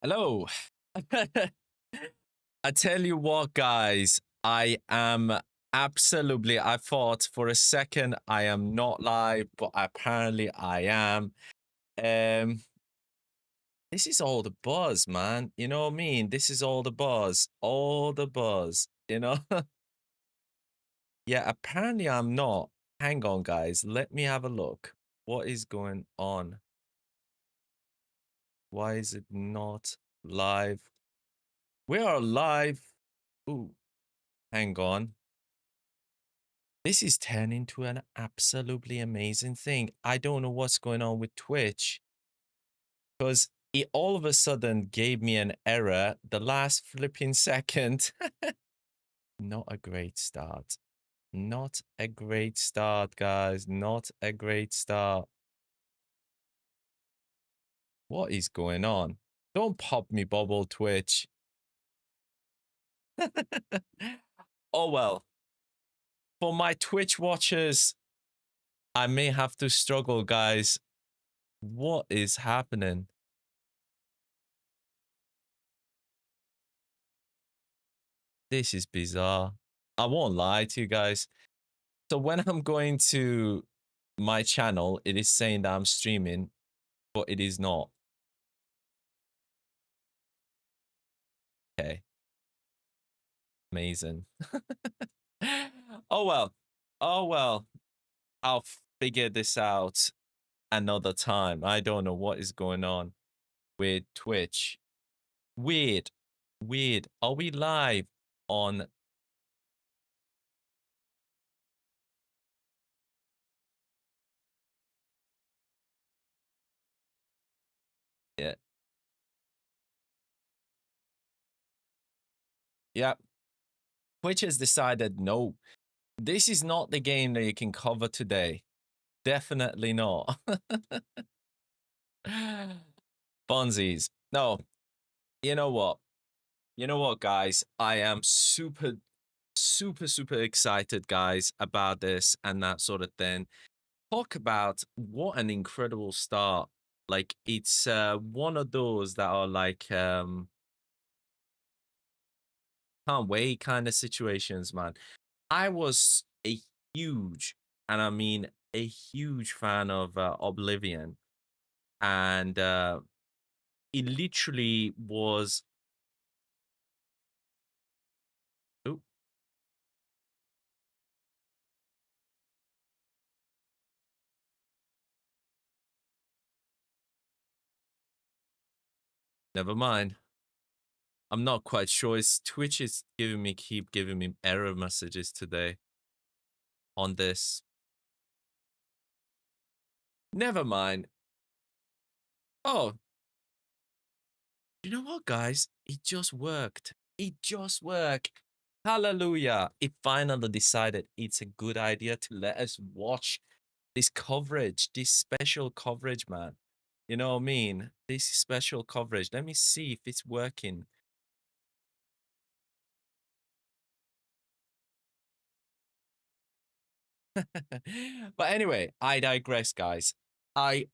Hello. I tell you what, guys, I am I thought for a second I am not live, but apparently I am. Um, this is all the buzz, man. You know what I mean? This is all the buzz, all the buzz, you know? Yeah, apparently I'm not. Hang on, guys. Let me have a look. What is going on? Why is it not live? We are live. Ooh, hang on. This is turning into an absolutely amazing thing. I don't know what's going on with Twitch because it all of a sudden gave me an error the last flipping second. Not a great start. Not a great start, guys. Not a great start. What is going on? Don't pop me bubble, Twitch. Oh well. For my Twitch watchers, I may have to struggle, guys. What is happening? This is bizarre. I won't lie to you guys. So when I'm going to my channel, it is saying that I'm streaming, but it is not. Okay. Amazing. Oh well. Oh well. I'll figure this out another time. I don't know what is going on with Twitch. Weird. Weird. Are we live on? Yeah. Yeah. Twitch has decided no, this is not the game that you can cover today. Definitely not. Bonzies. No, you know what? You know what, guys? I am super excited, guys, about this and that sort of thing. Talk about what an incredible start. Like, it's one of those that are like, can't wait kind of situations, man. I was a huge, and I mean a huge fan of Oblivion. And it literally was. Oh, never mind. I'm not quite sure. It's Twitch is keep giving me error messages today on this. Never mind. Oh, you know what, guys? It just worked. It just worked. Hallelujah. It finally decided it's a good idea to let us watch this coverage, this special coverage, man. You know what I mean? This special coverage. Let me see if it's working. But anyway, I digress, guys. I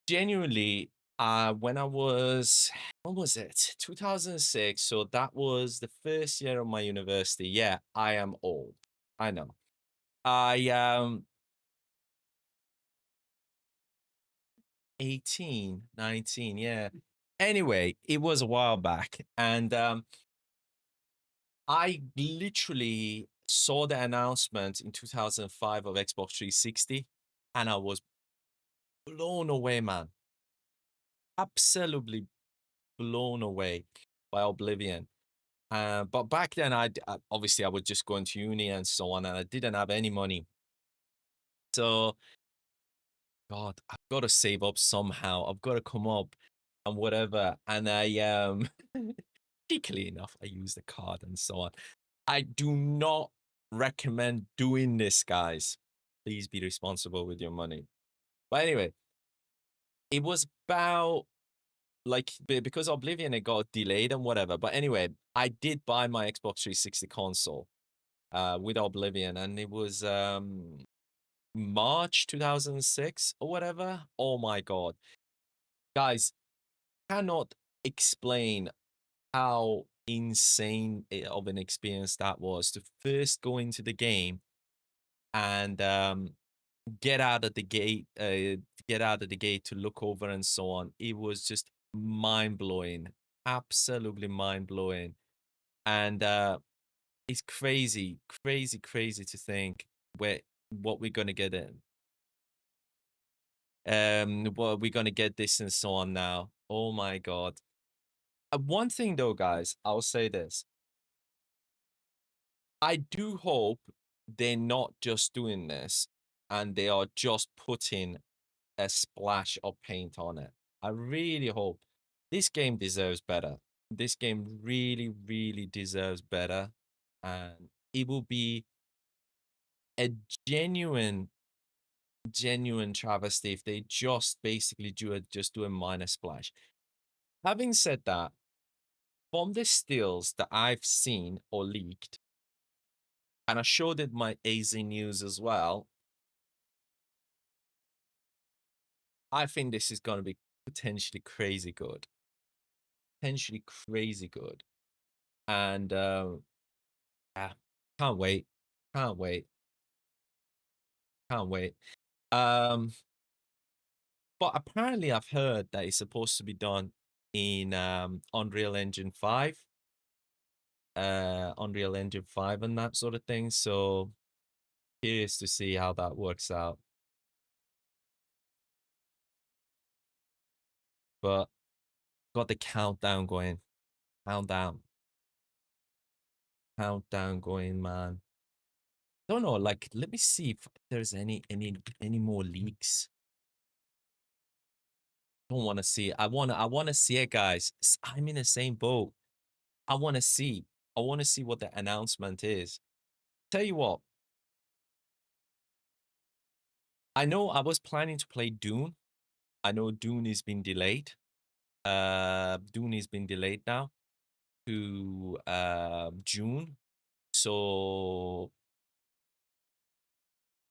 genuinely, when I was, what was it? 2006. So that was the first year of my university. Yeah, I am old. I know. I 18, 19. Yeah. Anyway, it was a while back, and I literally saw the announcement in 2005 of Xbox 360, and I was blown away, man. Absolutely blown away by Oblivion. But back then, obviously I was just going to uni and so on, and I didn't have any money. So, God, I've got to save up somehow. I've got to come up and whatever. And I, cheekily enough, I used a card and so on. I do not recommend doing this, guys. Please be responsible with your money. But anyway, it was about like because Oblivion it got delayed and whatever. But anyway, I did buy my Xbox 360 console with Oblivion, and it was March 2006 or whatever. Oh my god, guys, cannot explain how insane of an experience that was to first go into the game and get out of the gate, get out of the gate to look over and so on. It was just mind blowing, absolutely mind blowing, and it's crazy, crazy, crazy to think where what we're gonna get in. What we're gonna get this and so on now. Oh my god. One thing though, guys, I'll say this. I do hope they're not just doing this and they are just putting a splash of paint on it. I really hope this game deserves better. This game really, really deserves better. And it will be a genuine, genuine travesty if they just basically do a minor splash. Having said that, from the stills that I've seen or leaked, and I showed it my AZ News as well, I think this is going to be potentially crazy good. Potentially crazy good. And yeah, can't wait. Can't wait. Can't wait. Um, but apparently I've heard that it's supposed to be done in Unreal Engine 5. Unreal Engine 5 and that sort of thing. So curious to see how that works out. But got the countdown going. Countdown. Countdown going, man. Don't know, like let me see if there's any more leaks. Don't want to see it. I want to see it, guys. I'm in the same boat. I want to see. I want to see what the announcement is. Tell you what, I know I was planning to play Dune. I know Dune has been delayed. Dune has been delayed now to June. So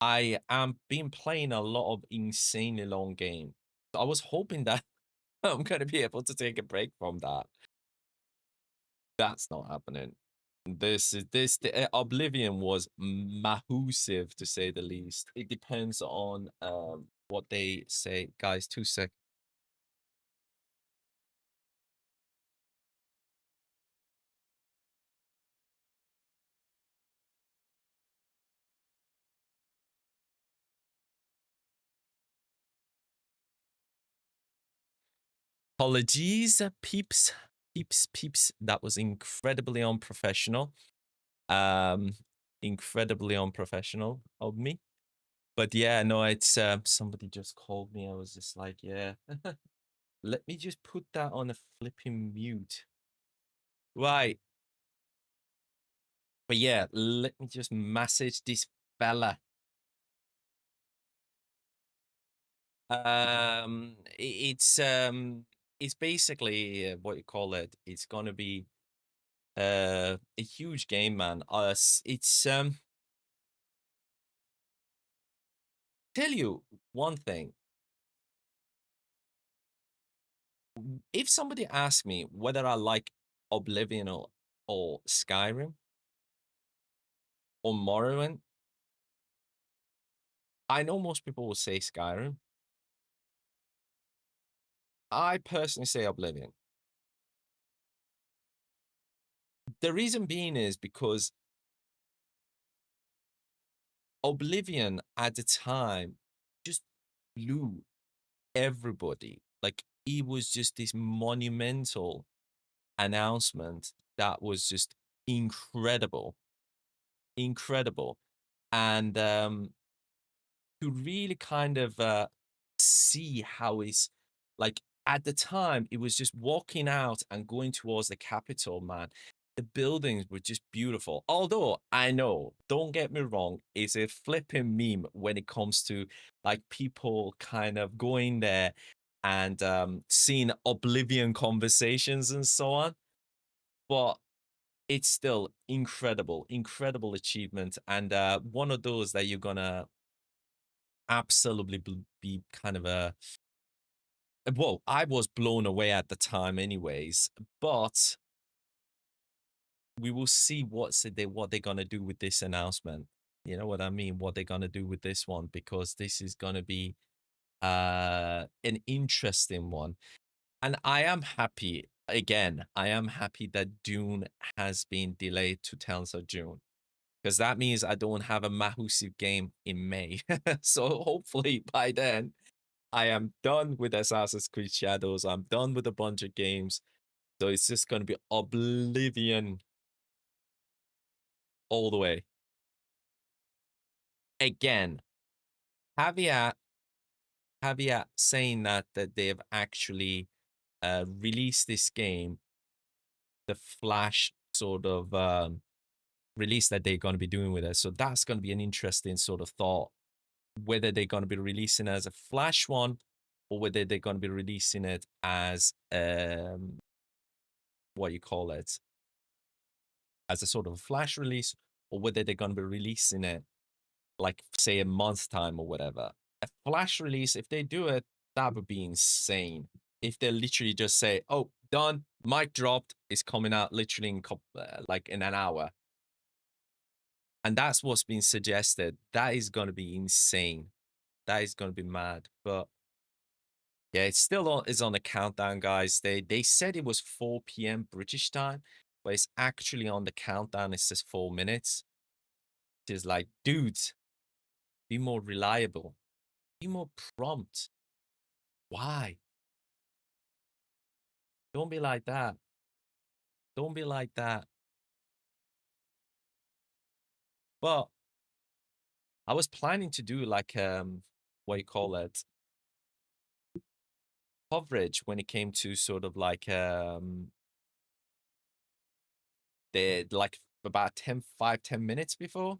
I am been playing a lot of insanely long game. So I was hoping that I'm gonna be able to take a break from that. That's not happening. The Oblivion was massive to say the least. It depends on what they say. Guys, 2 sec. Apologies, peeps. Peeps, peeps. That was incredibly unprofessional. Um, incredibly unprofessional of me. But yeah, no, it's somebody just called me. I was just like, yeah. Let me just put that on a flipping mute. Right. But yeah, let me just message this fella. It's basically what you call it. It's gonna be a huge game, man. It's tell you one thing. If somebody asks me whether I like Oblivion or Skyrim or Morrowind, I know most people will say Skyrim. I personally say Oblivion. The reason being is because Oblivion at the time just blew everybody. Like it was just this monumental announcement that was just incredible, incredible. And to really kind of see how it's like at the time it was just walking out and going towards the capital, man. The buildings were just beautiful. Although I know, don't get me wrong, it's a flipping meme when it comes to like people kind of going there and seeing Oblivion conversations and so on. But it's still incredible, incredible achievement, and one of those that you're gonna absolutely be kind of well, I was blown away at the time anyways, but we will see what they're gonna do with this announcement. You know what I mean? What they're gonna do with this one, because this is gonna be an interesting one. And I am happy, again, I am happy that Dune has been delayed to 10th of June, because that means I don't have a massive game in May. So hopefully by then I am done with Assassin's Creed Shadows. I'm done with a bunch of games. So it's just going to be Oblivion all the way. Again, caveat, caveat saying that they've actually released this game, the Flash sort of release that they're going to be doing with it. So that's going to be an interesting sort of thought, whether they're going to be releasing it as a Flash one, or whether they're going to be releasing it as what you call it, as a sort of a Flash release, or whether they're going to be releasing it like, say, a month's time or whatever. A Flash release, if they do it, that would be insane. If they literally just say, "Oh, done, mic dropped, it's coming out literally in like in an hour," and that's what's been suggested, that is going to be insane. That is going to be mad. But yeah, it's still on the countdown, guys. They said it was 4 p.m. British time, but it's actually on the countdown. It says 4 minutes. It's like, dudes, be more reliable, be more prompt. Why? Don't be like that. Don't be like that. But I was planning to do like what you call it, coverage when it came to sort of like the like about 5-10 minutes before.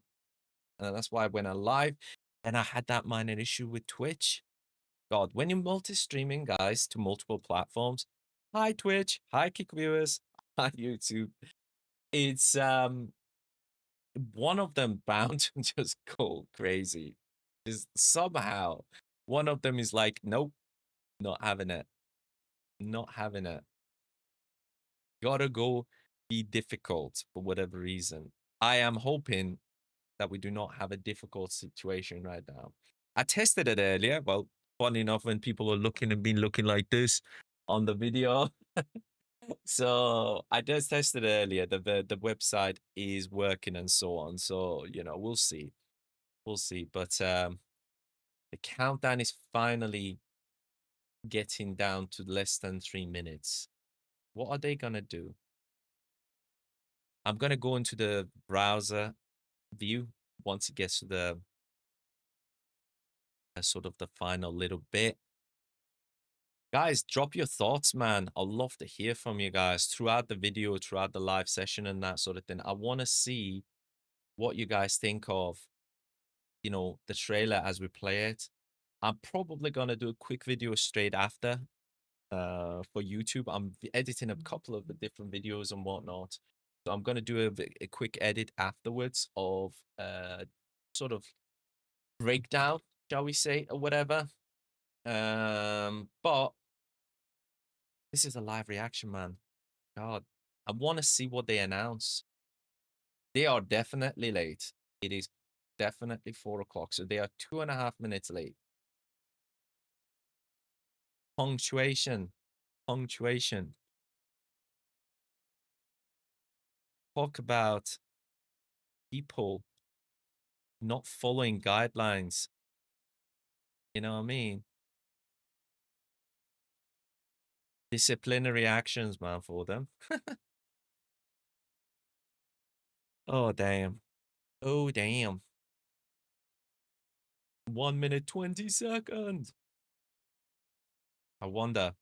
And that's why I went on live. And I had that minor issue with Twitch. God, when you're multi-streaming, guys, to multiple platforms, hi Twitch, hi Kick viewers, hi YouTube. It's one of them bound to just go crazy. Is somehow one of them is like, nope, not having it. Not having it. Gotta go be difficult for whatever reason. I am hoping that we do not have a difficult situation right now. I tested it earlier. Well, funny enough, when people are looking and been looking like this on the video. So I just tested it earlier. The website is working and so on. So, you know, we'll see. We'll see. But the countdown is finally getting down to less than 3 minutes. What are they gonna do? I'm gonna go into the browser view once it gets to the sort of the final little bit. Guys, drop your thoughts, man. I'd love to hear from you guys throughout the video, throughout the live session and that sort of thing. I want to see what you guys think of, you know, the trailer as we play it. I'm probably going to do a quick video straight after for YouTube. I'm editing a couple of the different videos and whatnot. So I'm going to do a quick edit afterwards of sort of breakdown, shall we say, or whatever. But this is a live reaction, man. God, I want to see what they announce. They are definitely late. It is definitely 4 o'clock, so they are 2.5 minutes late. Punctuation, punctuation. Talk about people not following guidelines. You know what I mean? Disciplinary actions, man, for them. Oh, damn. Oh, damn. 1 minute, 20 seconds. I wonder.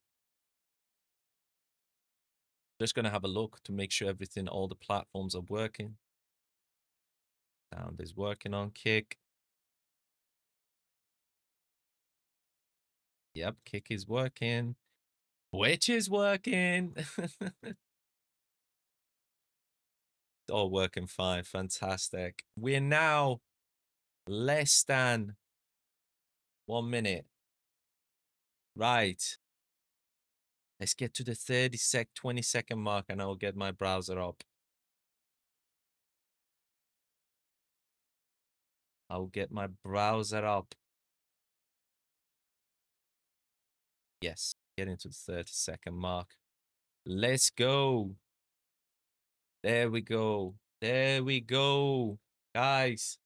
Just going to have a look to make sure everything, all the platforms are working. Sound is working on Kick. Yep, Kick is working. Which is working. All working fine. Fantastic. We're now less than 1 minute. Right. Let's get to the 20-second mark and I'll get my browser up. I'll get my browser up. Yes, getting to the 30-second mark. Let's go. There we go. There we go. Guys.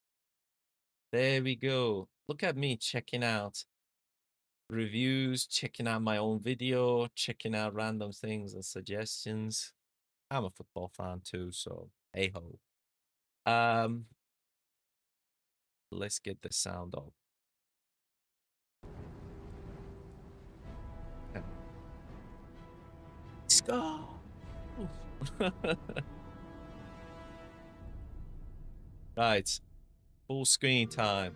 There we go. Look at me checking out reviews, checking out my own video, checking out random things and suggestions. I'm a football fan too, so hey ho. Let's get the sound up. Let's go. Right. Full screen time.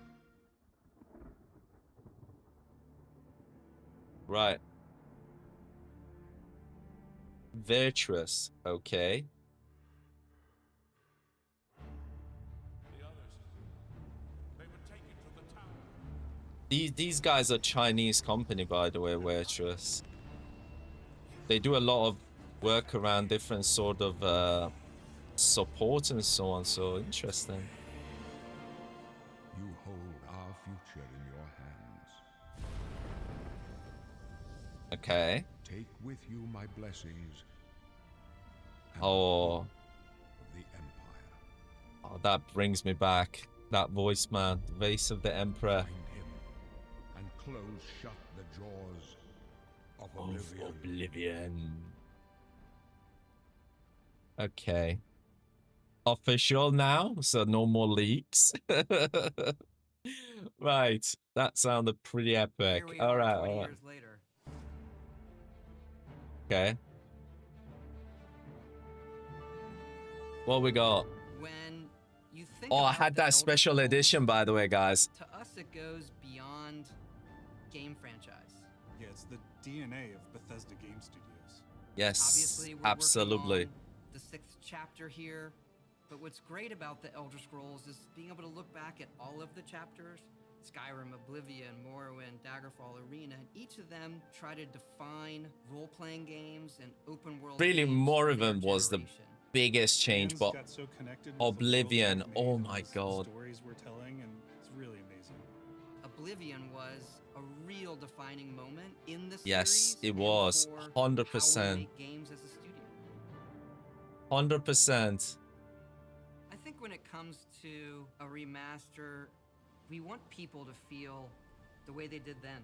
Right. Virtuous. Okay. These guys are Chinese company, by the way, Virtuous. They do a lot of work around different sort of support and so on, so interesting. You hold our future in your hands. Okay. Take with you my blessings. And Oh. of the Empire. Oh, that brings me back. That voice, man. The Vase of the Emperor. Find him and close shut the jaws of Oblivion. Okay. Official now, so no more leaks. Right. That sounded pretty epic. All right. 20 years later. Okay. What we got? When you think Oh, I about had the that Elder special Scrolls, edition, by the way, guys. To us, it goes beyond game franchise. Yeah, it's the DNA of Bethesda Game Studios. Yes, Obviously, we're absolutely. working on the 6th chapter here, but what's great about the Elder Scrolls is being able to look back at all of the chapters. Skyrim, Oblivion, Morrowind, Daggerfall, Arena, and each of them try to define role-playing games and open-world Really, games for their Morrowind was the generation. biggest change, Fans but got so connected with Oblivion, the world oh we've made my and the God. stories we're telling, and it's really amazing. Oblivion was a real defining moment in the yes, series it and was. for how we 100%. make games as a studio. 100%. I think when it comes to a remaster, we want people to feel the way they did then,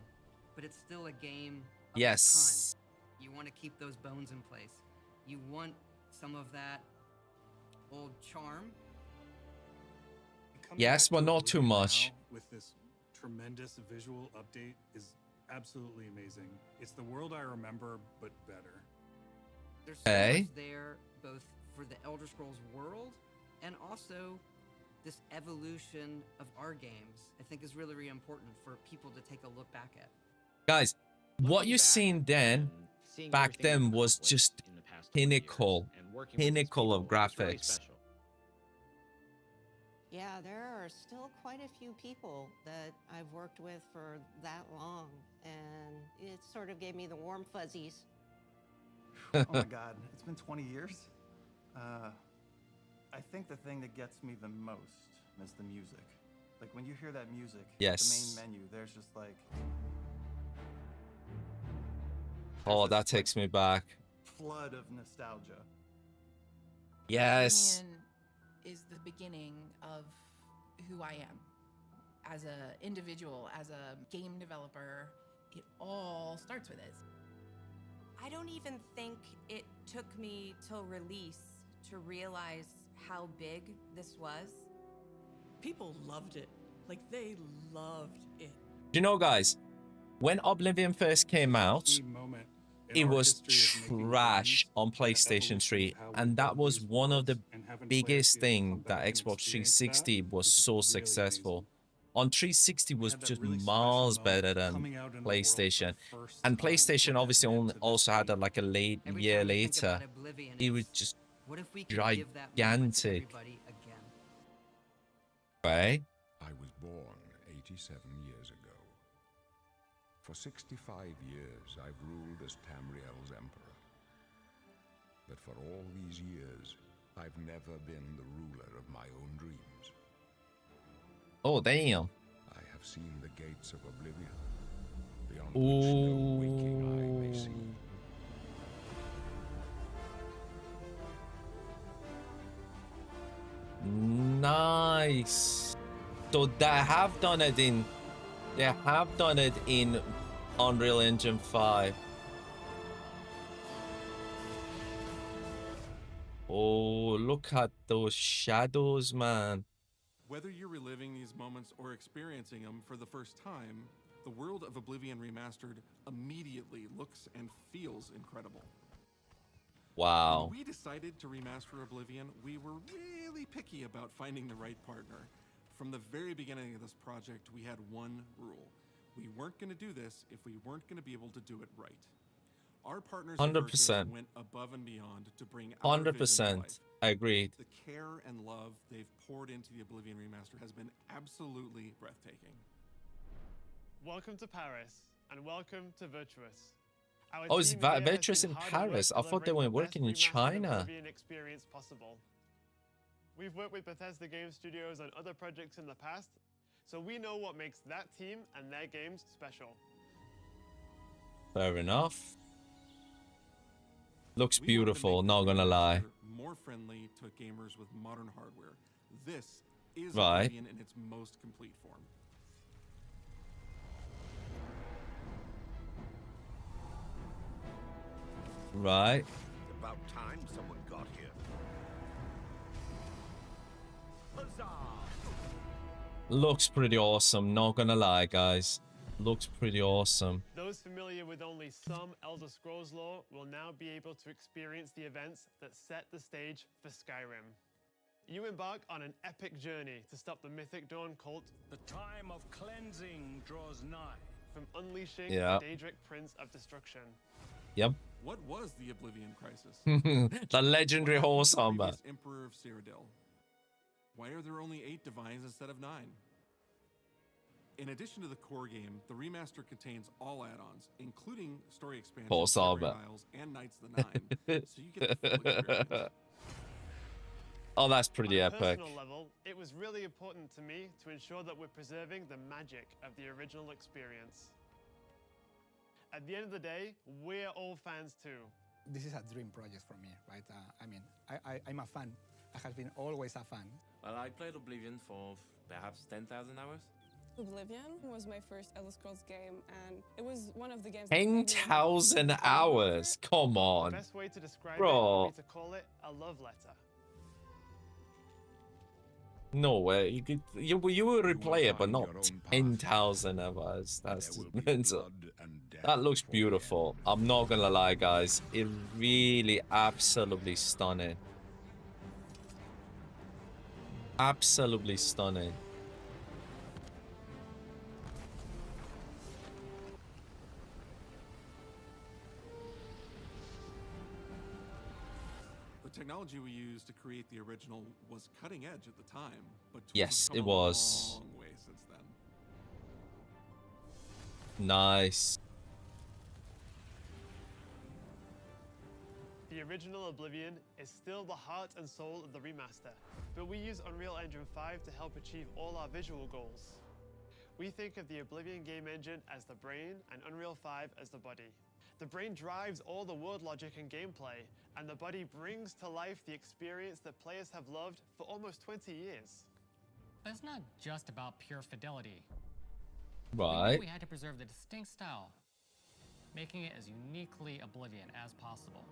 but it's still a game of Yes. its time. You want to keep those bones in place. You want some of that old charm. Coming Yes, back but to not too Oblivion much. now with this tremendous visual update is absolutely amazing. It's the world I remember, but better. There's so Okay. much there, both for the Elder Scrolls world and also this evolution of our games. I think is really, really important for people to take a look back at. Guys, what Looking you're back seeing then, and seeing back everything then you've was accomplished just in the past 20 years pinnacle, and working with these pinnacle of people, it's really graphics. special. Yeah, there are still quite a few people that I've worked with for that long, and it sort of gave me the warm fuzzies. Oh my God, it's been 20 years. I think the thing that gets me the most is the music. Like when you hear that music, Yes. the main menu, there's just like Oh, there's that this, takes me back. flood of nostalgia. Yes. Oblivion is the beginning of who I am as an individual, as a game developer. It all starts with it. I don't even think it took me till release to realize how big this was. People loved it. Like, they loved it. You know, guys, when Oblivion first came out, Key moment in it our was history of making trash games, on the PlayStation evolution 3, of how we and that build was these one of the worlds, and having biggest players be able to thing come that back and Xbox experience 360 that was is so really successful. amazing. On 360 We was had that just really special miles moment better than coming out into the world for the PlayStation. first And time, PlayStation what obviously that meant only to the also had a, team. like a late Every year time we think later. about Oblivion, It was it's, just what if we could give that moment to gigantic. everybody again? Right? I was born 87 years ago. For 65 years, I've ruled as Tamriel's emperor. But for all these years, I've never been the ruler of my own dreams. Oh, damn. I have seen the gates of Oblivion, beyond which no waking eye may see. Nice. So they have done it in Unreal Engine 5. Oh, look at those shadows, man. Whether you're reliving these moments or experiencing them for the first time, the world of Oblivion Remastered immediately looks and feels incredible. Wow. When we decided to remaster Oblivion, we were really picky about finding the right partner. From the very beginning of this project, we had one rule. We weren't going to do this if we weren't going to be able to do it right. Our partners 100% went above and beyond to bring our vision to 100%. life. Agreed. The care and love they've poured into the Oblivion Remaster has been absolutely breathtaking. Welcome to Paris, and welcome to Virtuous. Our Oh, is team here has Virtuous been in hard at work Paris? I thought they delivering were the best working in remastered China. Oblivion experience possible. We've worked with Bethesda Game Studios on other projects in the past, so we know what makes that team and their games special. Fair enough. Looks We wanted to beautiful, make not the gonna lie. remaster more friendly to gamers with modern hardware. This is Right. Oblivion in its most complete form. Right. About time someone got here. Huzzah! Looks pretty awesome, not gonna lie, guys. Looks pretty awesome. Those familiar with only some Elder Scrolls lore will now be able to experience the events that set the stage for Skyrim. You embark on an epic journey to stop the Mythic Dawn cult. The time of cleansing draws nigh. From unleashing Yeah. the Daedric Prince of Destruction. Yep. What was the Oblivion Crisis? The legendary horse The armor. previous Emperor of Cyrodiil. Why are there only 8 divines instead of 9? In addition to the core game, the remaster contains all add-ons, including story expansions, Horse armor. Isles, and Knights of the Nine, so you get the full experience. Oh, that's pretty On a epic. personal level, it was really important to me to ensure that we're preserving the magic of the original experience. At the end of the day, we're all fans too. This is a dream project for me, right? I'm a fan. I have been always a fan. Well, I played Oblivion for perhaps 10,000 hours. Oblivion was my first Elder Scrolls game, and it was one of the games. 10,000 hours. Come on. The best way to describe it Bro. would be to call it a love letter. No way. You will replay it, but not 10,000 hours. That's just mental. That looks beautiful. I'm not gonna lie, guys. It really absolutely stunning. Absolutely stunning. The technology we used to create the original was cutting edge at the time, but tools Yes, have come it a was. long way since then. Nice. The original Oblivion is still the heart and soul of the remaster, but we use Unreal Engine 5 to help achieve all our visual goals. We think of the Oblivion game engine as the brain and Unreal 5 as the body. The brain drives all the word logic and gameplay, and the body brings to life the experience that players have loved for almost 20 years. But it's not just about pure fidelity. We Right. knew we had to preserve the distinct style, making it as uniquely Oblivion as possible.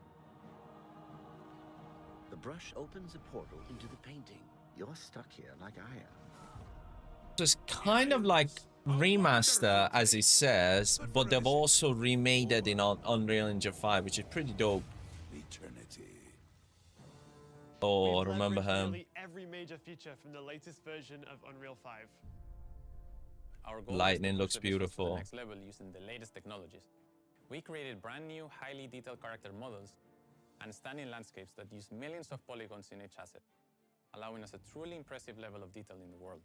The brush opens a portal into the painting. You're stuck here like I am. Just kind of like remaster, as it says, but they've also remade it in Unreal Engine 5, which is pretty dope. Eternity. Oh, I We've remember leveraged him. nearly every major feature from the latest version of Unreal 5. Our goal Lightning was to looks push the visuals to beautiful. the next level using the latest technologies. We created brand new, highly detailed character models and stunning landscapes that use millions of polygons in each asset, allowing us a truly impressive level of detail in the world.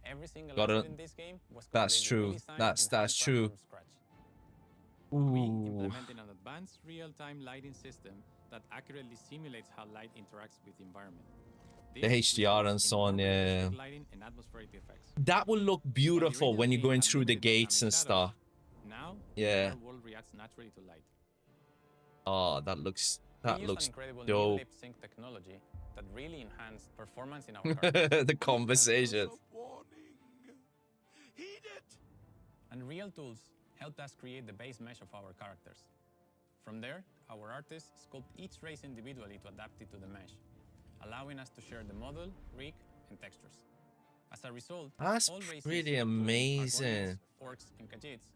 Every single Gotta- asset in this game was That's completely true. redesigned That's and handcrafted true. from scratch. We Ooh. implemented an advanced real-time lighting system that accurately simulates how light interacts with the environment. The This HDR results and so in on, more yeah. realistic lighting and atmospheric effects. That will look beautiful when you're going through the gates and stuff. Now, Yeah. our world reacts naturally to light. Oh, that looks We used an incredible new dope. lip sync technology that really enhanced performance in our characters. The conversations. And real tools helped us create the base mesh of our characters. From there, our artists sculpt each race individually to adapt it to the mesh, allowing us to share the model, rig, and textures. As a result, That's all races, pretty including amazing. Argonians, Orcs, and Khajiits,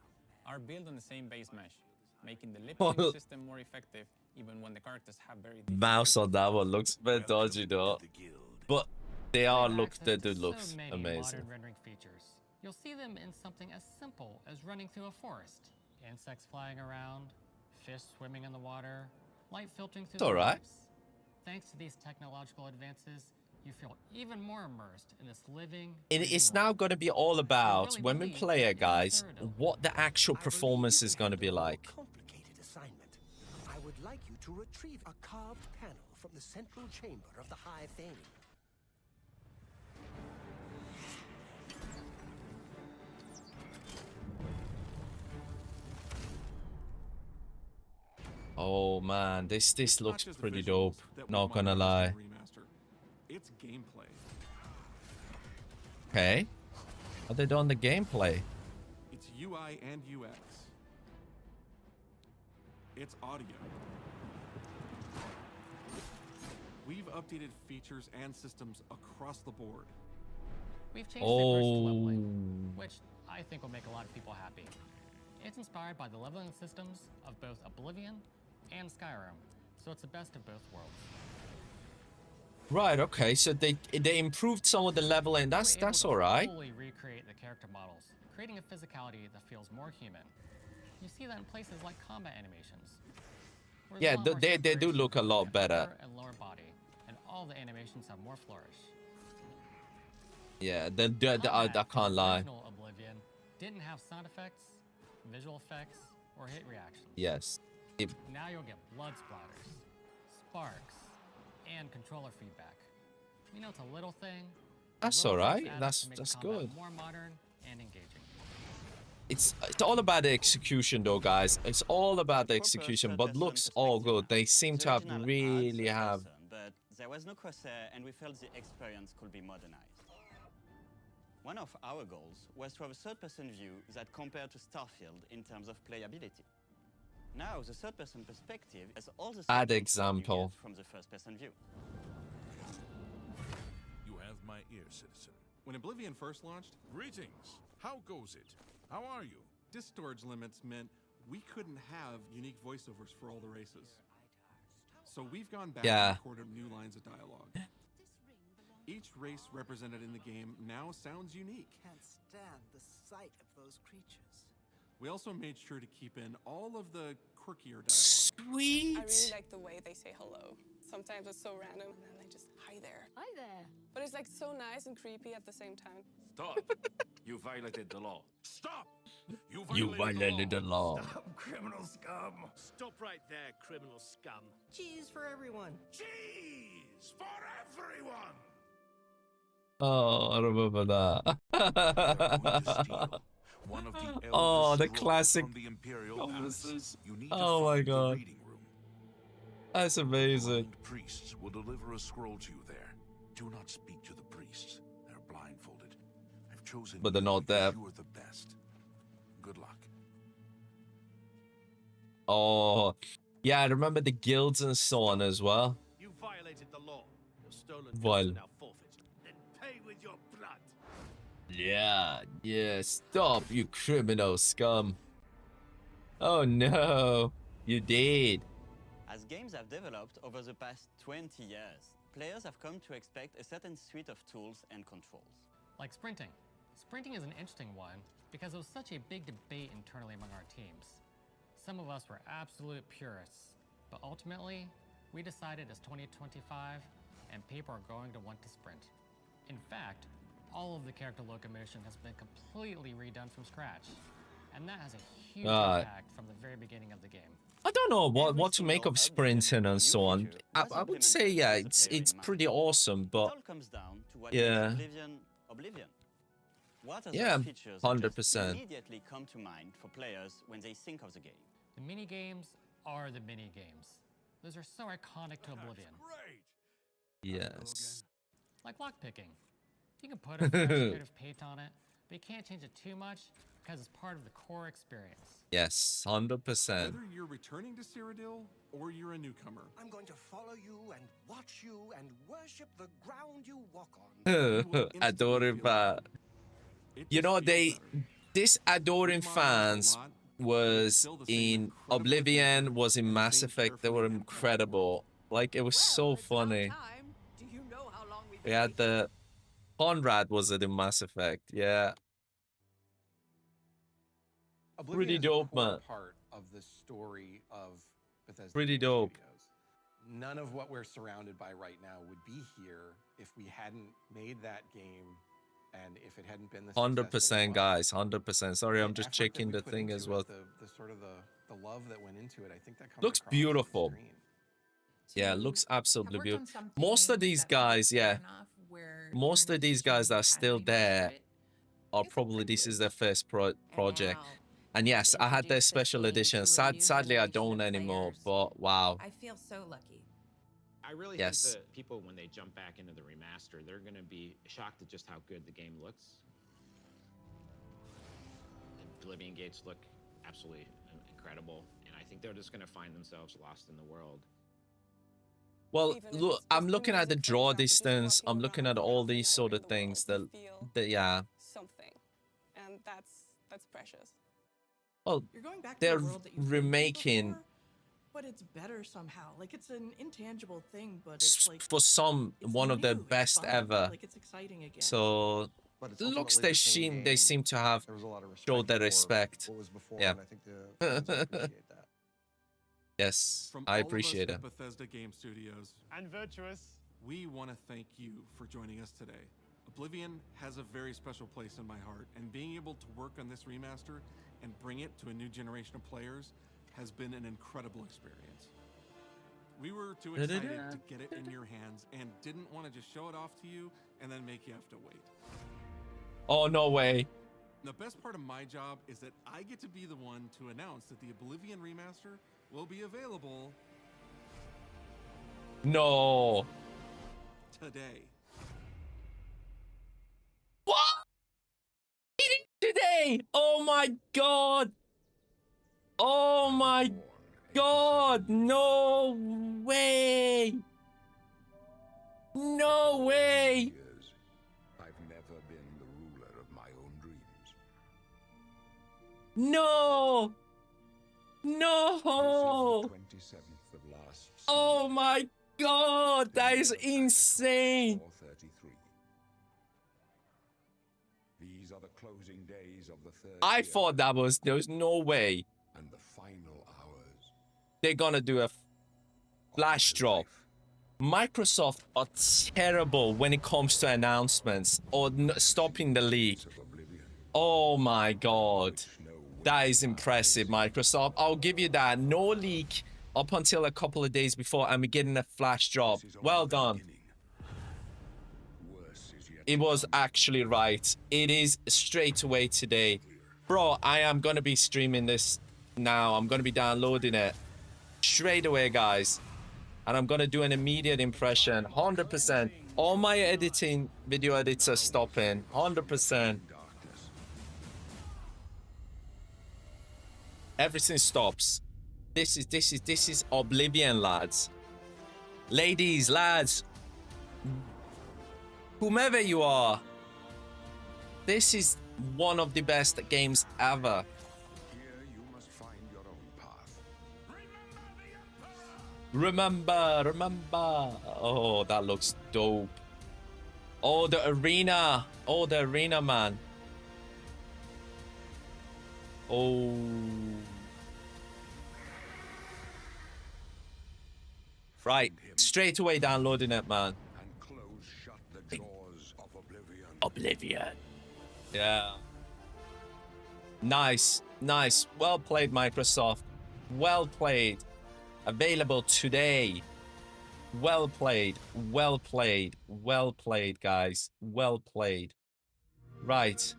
are built on the same base mesh, making the lip sync system more effective even when the characters have very different Mouse on that one looks a bit dodgy though. But they are they do look so many amazing. modern rendering features. You'll see them in something as simple as running through a forest, insects flying around, fish swimming in the water, light filtering through It's all the right. pipes. Thanks to these technological advances, you feel even more immersed in this living. It's now going to be all about when we play it, guys, what the actual performance is going to be like. Complicated assignment. I would like you to retrieve a carved panel from the central chamber of the High Thane. Oh man, this looks just the pretty visuals dope. that we Not gonna modernized lie. in the remaster. It's gameplay. Okay. Are they doing the gameplay? It's UI and UX. It's audio. We've updated features and systems across the board. We've changed the approach to leveling, which I think will make a lot of people happy. It's inspired by the leveling systems of both Oblivion and Skyrim, so it's the best of both worlds. Right, okay, so they improved some of the leveling. That's all right. Fully recreate the character models, creating a physicality that feels more human. You see that in places like combat animations. where there's Yeah, a lot more they do separation look a lot between better. upper and lower body, and all the animations have more flourish. Yeah, I can't lie. Original Oblivion didn't have sound effects, visual effects, or hit reactions. Yes. Now you'll get blood splatters, sparks, and controller feedback. You know, it's a little thing. but That's little all things right. add up to make That's combat good. More modern and engaging. It's all about the execution though, guys. It's all about the execution, but looks all good. They seem to have really have. But there was no crosshair, and we felt the experience could be modernized. One of our goals was to have a third-person view that compared to Starfield in terms of playability. Now, the third-person perspective has all the Bad same example. you get from the first-person view. You have my ear, citizen. When Oblivion first launched, Greetings. How goes it? How are you? disk storage limits meant we couldn't have unique voiceovers for all the races. So we've gone back Yeah. and recorded new lines of dialogue. Each race represented in the game now sounds unique. Can't stand the sight of those creatures. We also made sure to keep in all of the quirkier dialogue. Sweet. I really like the way they say hello. Sometimes it's so random, and then they just, hi there. Hi there. But it's like so nice and creepy at the same time. Stop! You violated the law. Stop! You violated the law. Stop, criminal scum! Stop right there, criminal scum. Cheese for everyone. Cheese for everyone! Oh, I remember that. One of the Oh, the eldest classic from the Imperial Palace. conversations. You need to Oh my find the god. reading room. That's amazing. Blind priests will deliver a scroll to you there. Do not speak to the priests. They're blindfolded. I've chosen But they're you not there. because you are the best. Good luck. Oh, yeah, I remember the guilds and so on as well. You violated the law. Your stolen goods Well. are now forfeit. Then pay with your blood. Yeah, stop, you criminal scum. Oh no, you did. As games have developed over the past 20 years, players have come to expect a certain suite of tools and controls. Like sprinting. Sprinting is an interesting one because there was such a big debate internally among our teams. Some of us were absolute purists, but ultimately, we decided it's 2025 and people are going to want to sprint. In fact, all of the character locomotion has been completely redone from scratch. and that has a huge Uh, impact from the very beginning of the game. I don't know what to make of sprinting and so on. I would say, yeah, it's pretty awesome, but It all comes down to what yeah. makes Oblivion. What other Yeah, features 100%. just immediately come to mind for players when they think of the game? The mini games are the mini games. Those are so iconic to Oblivion. Yes. Like lockpicking. You can put a fresh creative paint on it, but you can't change it too much because it's part of the core experience. Yes, 100%. Whether you're returning to Cyrodiil or you're a newcomer. I'm going to follow you and watch you and worship the ground you walk on. Adoring you know, this adoring fans was in Oblivion, was in Mass Effect. They were incredible. Like, it was so funny. We had the Conrad was it in Mass Effect, yeah. Oblivion Pretty is a dope, core man. part of the story of Bethesda. Pretty dope. Studios. None of what we're surrounded by right now would be here if we hadn't made that game, and if it hadn't been the 100%, guys, 100%. Sorry, I'm just effort that checking we the put thing into as it, well. the sort of the love that went into it. I think that comes Looks across on the beautiful. screen. Yeah, looks absolutely have worked on beautiful. something Most of these guys, yeah. enough where Most of these guys that are still there are probably this is their first project. And yes, I had their special edition. Sadly, I don't anymore. But wow. I feel so lucky. I really Yes. think that people, when they jump back into the remaster, they're going to be shocked at just how good the game looks. The Oblivion gates look absolutely incredible, and I think they're just going to find themselves lost in the world. Well, look, I'm looking at the draw distance. I'm looking at all these sort of things. That yeah. Something, and that's precious. Well, You're going back to they're a world that you've remaking but it's better somehow. Like, it's an intangible thing, but it's like for some one of the new, it's best fun, ever. like, it's exciting again. So But it's looks ultimately they the same seem to have There was a lot of showed their respect respect. for what was before, Yeah. and I think the fans will appreciate that. Yes, From I all of us appreciate at it. Bethesda Game Studios And Virtuous. we want to thank you for joining us today. Oblivion has a very special place in my heart, and being able to work on this remaster and bring it to a new generation of players has been an incredible experience. We were too excited to get it in your hands and didn't want to just show it off to you and then make you have to wait. Oh, no way. The best part of my job is that I get to be the one to announce that the Oblivion remaster will be available No. today. What? Today? Oh my god. Oh my god. No way. No way. I've never been the ruler of my own dreams. No. No. 27th of last Oh my god. That is insane. 433. These are the closing days of the third I year thought there was no way and the final hours. they're gonna do a flash drop. Microsoft are terrible when it comes to announcements or stopping the leak. Oh my god. That is impressive, Microsoft. I'll give you that. No leak up until a couple of days before and we're getting a flash drop. Well done. It was actually right. It is straight away today. Bro, I am going to be streaming this now. I'm going to be downloading it straight away, guys. And I'm going to do an immediate impression. 100%. All my editing, video edits are stopping. 100%. Everything stops. This is Oblivion, lads. Ladies, lads. Whomever you are. This is one of the best games ever. Here you must find your own path. Remember. Oh, that looks dope. Oh, the arena. Oh, the arena, man. Oh. Right. Straight away downloading it, man. And close shut the jaws of Oblivion. Oblivion. Yeah. Nice. Nice. Well played, Microsoft. Well played. Available today. Well played. Well played. Well played, guys. Well played. Right.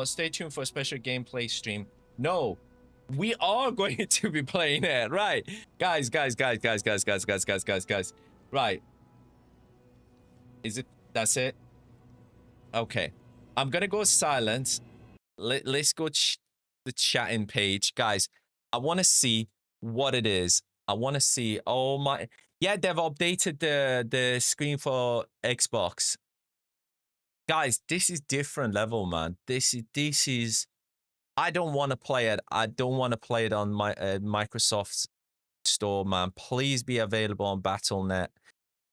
Stay tuned for a special gameplay stream. No, we are going to be playing it. Right. Guys. Right. Is it? That's it? Okay. I'm going to go silent. Let's go the chatting page. Guys, I want to see what it is. I want to see. Oh my. Yeah, they've updated the screen for Xbox. Guys, this is different level, man. This is. I don't want to play it. I don't want to play it on my Microsoft's store, man. Please be available on Battle.net.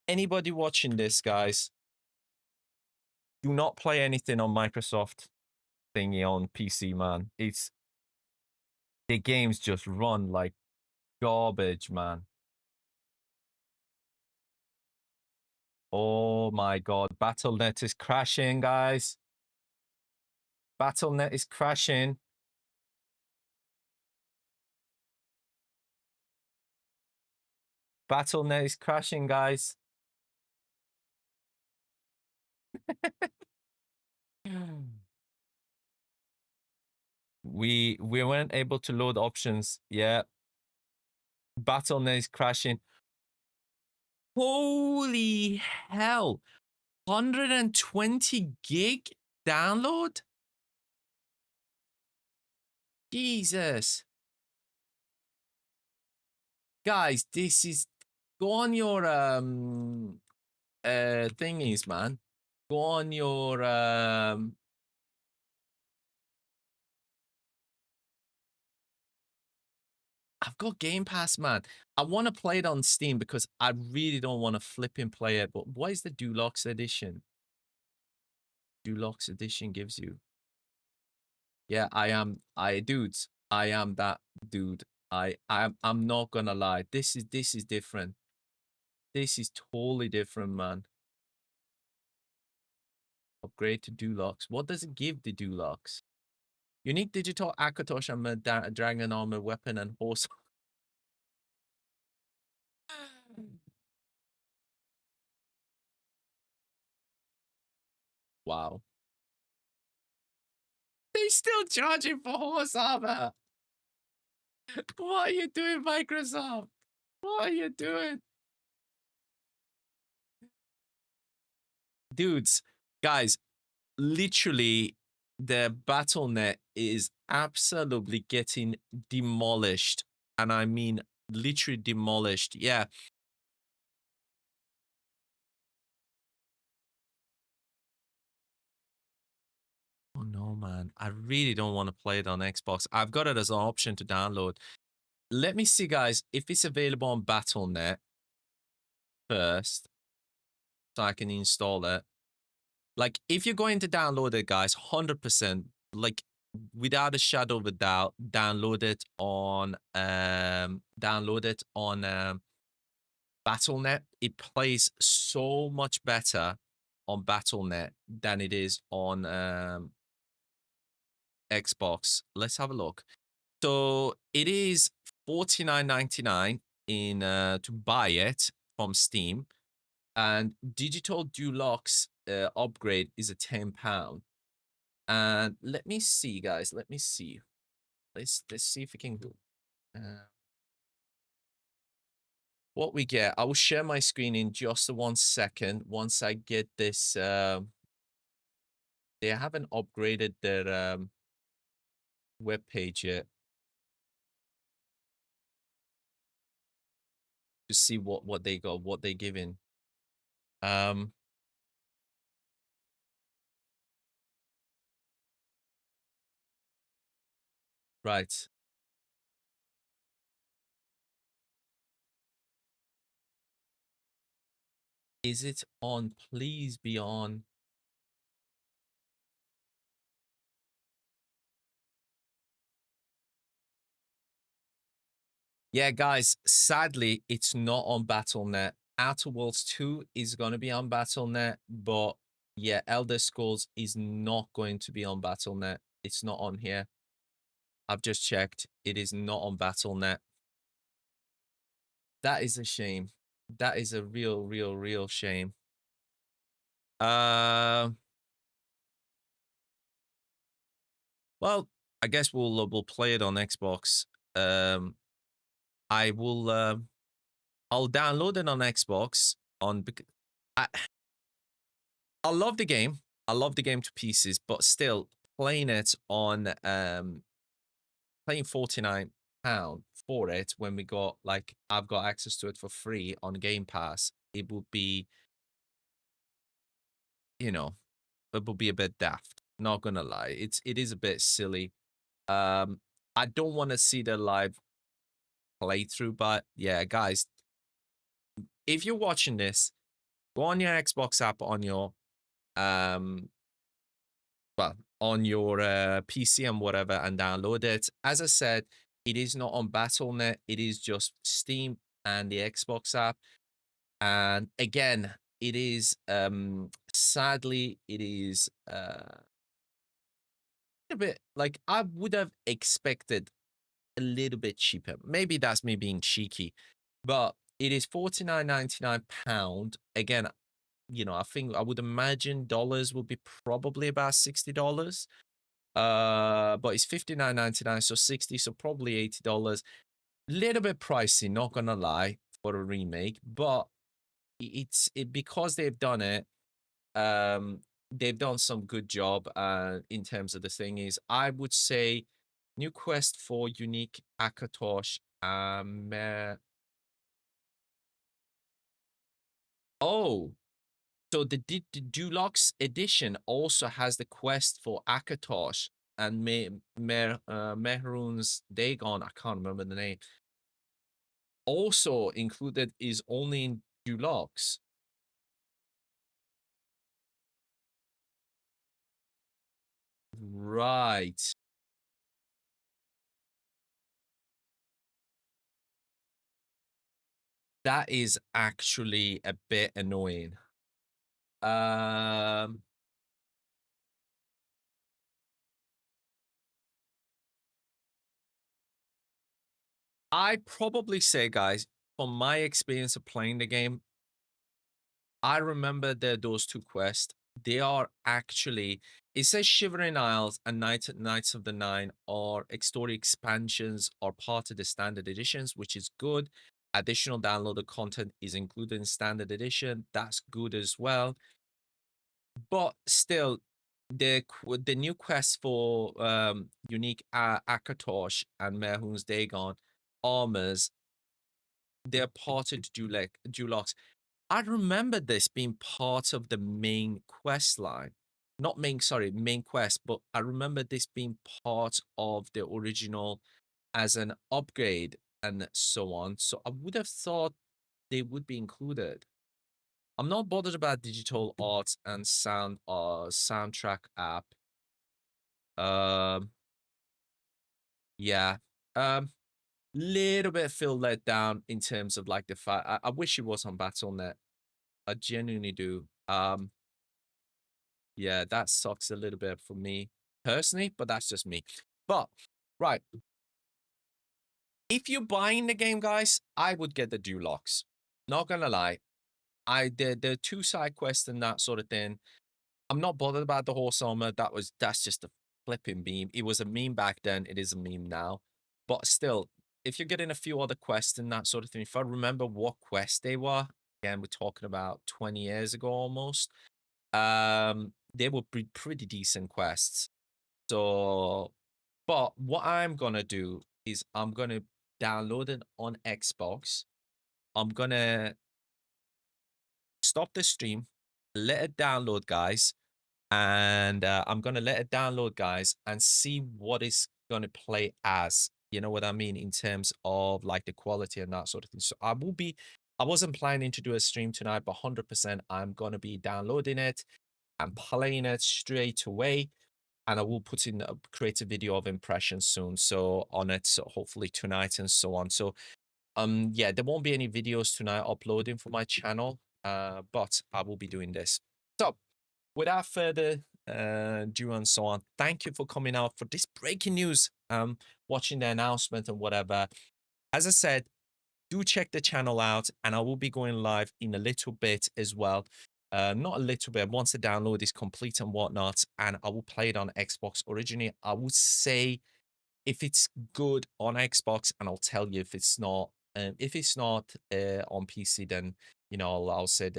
Anybody watching this, guys, do not play anything on Microsoft thingy on PC, man. It's the games just run like garbage, man. Oh my god, Battle.net is crashing, guys. Battle.net is crashing. Battle.net is crashing, guys. we weren't able to load options. Yeah. Battle.net is crashing. Holy hell. 120 gig download? Jesus. Guys, this is... Go on your thingies, man. Go on your I've got Game Pass, man. I want to play it on Steam because I really don't want to flip and play it. But what is the Deluxe Edition? Deluxe Edition gives you. Yeah, dudes. I am that dude. I'm not gonna lie. This is different. This is totally different, man. Upgrade to Deluxe. What does it give the Deluxe? Unique digital Akatosh and dragon armor weapon and horse. Wow. They still charging for horse armor. What are you doing, Microsoft? What are you doing? Dudes, guys, literally, the Battle.net is absolutely getting demolished. And I mean, literally demolished. Yeah. Oh no, man. I really don't want to play it on Xbox. I've got it as an option to download. Let me see, guys, if it's available on Battle.net first, so I can install it. Like, if you're going to download it, guys, 100%, like, without a shadow of a doubt, download it on Battle.net. It plays so much better on Battle.net than it is on Xbox. Let's have a look. So it is $49.99 in to buy it from Steam, and digital Deluxe upgrade is a £10. And let me see, guys. Let me see. Let's see if we can go. What we get. I will share my screen in just 1 second. Once I get this, they haven't upgraded their web page yet to see what they got, what they giving. Right. Is it on? Please be on. Yeah, guys, sadly, it's not on Battle.net. Outer Worlds 2 is going to be on Battle.net, but yeah, Elder Scrolls is not going to be on Battle.net. It's not on here. I've just checked. It is not on Battle.net. That is a shame. That is a real shame. Well, I guess we'll play it on Xbox. I will. I'll download it on Xbox. I love the game. I love the game to pieces, but still playing it on paying £49 for it when we got like I've got access to it for free on Game Pass, it would be, you know, it would be a bit daft. Not gonna lie, it is a bit silly. I don't want to see the live playthrough, but yeah, guys, if you're watching this, go on your Xbox app on your on your PC and whatever and download it. As I said, it is not on Battle.net. It is just Steam and the Xbox app. And again, it is sadly, it is a bit like I would have expected a little bit cheaper. Maybe that's me being cheeky, but it is £49.99. Again, you know, I think I would imagine dollars would be probably about $60. But it's $59.99, so 60, so probably $80. Little bit pricey, not gonna lie, for a remake, but it's because they've done it. They've done some good job. In terms of the thing is, I would say, new quest for unique Akatosh. Oh, so the Deluxe edition also has the quest for Akatosh and Mehrunes Dagon. I can't remember the name. Also included is only in Deluxe. Right. That is actually a bit annoying. I probably say, guys, from my experience of playing the game, I remember those two quests. They are actually, it says Shivering Isles and Knights of the Nine are story expansions are part of the standard editions, which is good. Additional downloaded content is included in standard edition. That's good as well. But still, the new quest for unique Akatosh and Mehrunes Dagon armors, they're part of Dulux. I remember this being part of the main quest line. Not main, sorry, main quest, but I remember this being part of the original as an upgrade and so on. So I would have thought they would be included. I'm not bothered about digital art and soundtrack app. Yeah. Little bit feel let down in terms of like the fact I wish it was on Battle.net. I genuinely do. Yeah, that sucks a little bit for me personally, but that's just me. But right. If you're buying the game, guys, I would get the Deluxe. Not gonna lie. The two side quests and that sort of thing. I'm not bothered about the horse armor. That's just a flipping meme. It was a meme back then. It is a meme now. But still, if you're getting a few other quests and that sort of thing, if I remember what quests they were, again, we're talking about 20 years ago almost. They would be pretty decent quests. So, but what I'm gonna do is I'm gonna download it on Xbox. I'm gonna stop the stream, let it download, guys, and I'm gonna let it download, guys, and see what it's gonna play as. You know what I mean in terms of like the quality and that sort of thing. So I wasn't planning to do a stream tonight, but 100% I'm gonna be downloading it and playing it straight away. And I will put in create a video of impressions soon, so on it, so hopefully tonight and so on. So yeah, there won't be any videos tonight uploading for my channel, but I will be doing this. So without further ado and so on, thank you for coming out for this breaking news, watching the announcement and whatever. As I said, do check the channel out, and I will be going live in a little bit as well. Not a little bit, once the download is complete and whatnot, and I will play it on Xbox. Originally, I would say if it's good on Xbox, and I'll tell you if it's not. If it's not on PC, then you know I'll say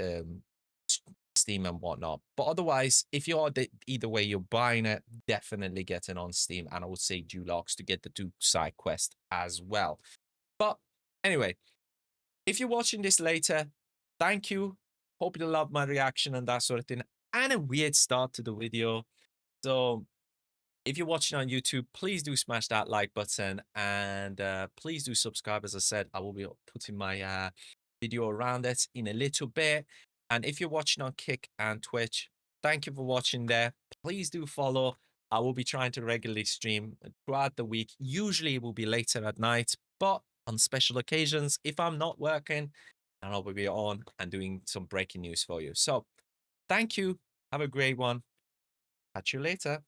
Steam and whatnot. But otherwise, if you are either way you're buying it, definitely get it on Steam, and I would say Dulux to get the 2 side quest as well. But anyway, if you're watching this later, thank you. Hope you love my reaction and that sort of thing, and a weird start to the video. So if you're watching on YouTube, please do smash that like button, and please do subscribe. As I said, I will be putting my video around it in a little bit. And if you're watching on Kick and Twitch, thank you for watching there. Please do follow. I will be trying to regularly stream throughout the week. Usually it will be later at night, but on special occasions, if I'm not working, and I'll be on and doing some breaking news for you. So thank you. Have a great one. Catch you later.